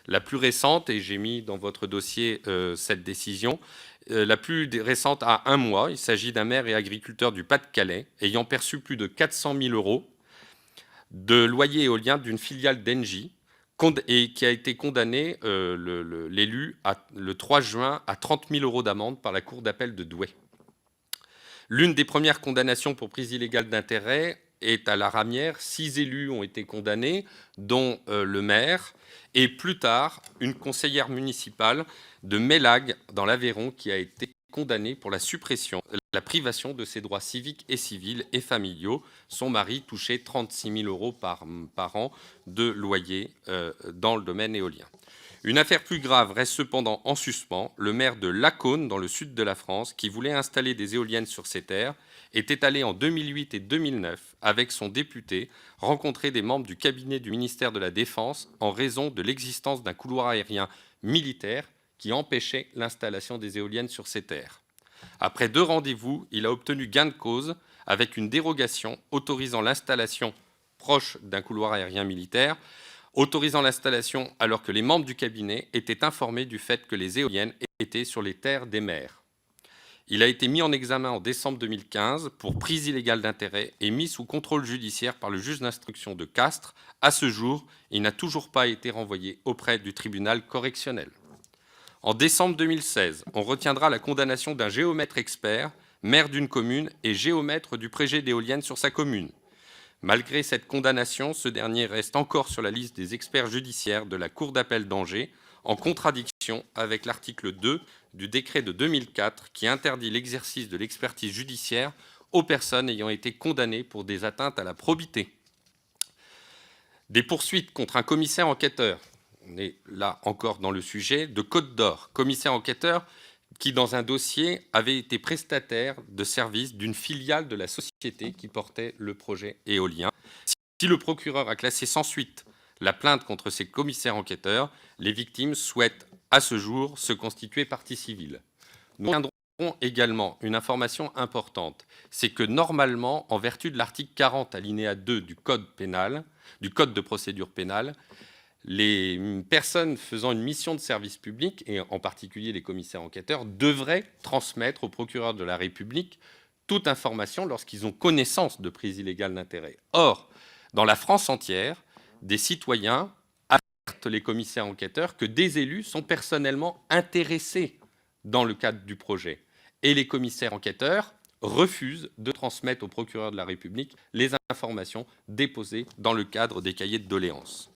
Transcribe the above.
La plus récente, et j'ai mis dans votre dossier cette décision, la plus récente a un mois. Il s'agit d'un maire et agriculteur du Pas-de-Calais ayant perçu plus de 400 000 euros de loyer éolien d'une filiale d'Engie et qui a été condamné, l'élu, le 3 juin à 30 000 euros d'amende par la cour d'appel de Douai. L'une des premières condamnations pour prise illégale d'intérêt est à la Ramière. 6 élus ont été condamnés, dont le maire, et plus tard, une conseillère municipale de Mélague, dans l'Aveyron, qui a été condamnée pour la suppression, la privation de ses droits civiques et civils et familiaux. Son mari touchait 36 000 euros par an de loyer dans le domaine éolien. Une affaire plus grave reste cependant en suspens. Le maire de Lacaune, dans le sud de la France, qui voulait installer des éoliennes sur ses terres, était allé en 2008 et 2009, avec son député, rencontrer des membres du cabinet du ministère de la Défense en raison de l'existence d'un couloir aérien militaire qui empêchait l'installation des éoliennes sur ses terres. Après 2 rendez-vous, il a obtenu gain de cause avec une dérogation autorisant l'installation proche d'un couloir aérien militaire, autorisant l'installation alors que les membres du cabinet étaient informés du fait que les éoliennes étaient sur les terres des maires. Il a été mis en examen en décembre 2015 pour prise illégale d'intérêt et mis sous contrôle judiciaire par le juge d'instruction de Castres. À ce jour, il n'a toujours pas été renvoyé auprès du tribunal correctionnel. En décembre 2016, on retiendra la condamnation d'un géomètre expert, maire d'une commune et géomètre du projet d'éoliennes sur sa commune. Malgré cette condamnation, ce dernier reste encore sur la liste des experts judiciaires de la Cour d'appel d'Angers, en contradiction avec l'article 2 du décret de 2004 qui interdit l'exercice de l'expertise judiciaire aux personnes ayant été condamnées pour des atteintes à la probité. Des poursuites contre un commissaire enquêteur, on est là encore dans le sujet, de Côte d'Or, commissaire enquêteur qui, dans un dossier, avait été prestataire de services d'une filiale de la société qui portait le projet éolien. Si le procureur a classé sans suite la plainte contre ces commissaires enquêteurs, les victimes souhaitent à ce jour se constituer partie civile. Nous retiendrons également une information importante, c'est que normalement, en vertu de l'article 40 alinéa 2 du Code pénal, du Code de procédure pénale, les personnes faisant une mission de service public, et en particulier les commissaires enquêteurs, devraient transmettre au procureur de la République toute information lorsqu'ils ont connaissance de prise illégale d'intérêt. Or, dans la France entière, des citoyens alertent les commissaires enquêteurs que des élus sont personnellement intéressés dans le cadre du projet. Et les commissaires enquêteurs refusent de transmettre au procureur de la République les informations déposées dans le cadre des cahiers de doléances.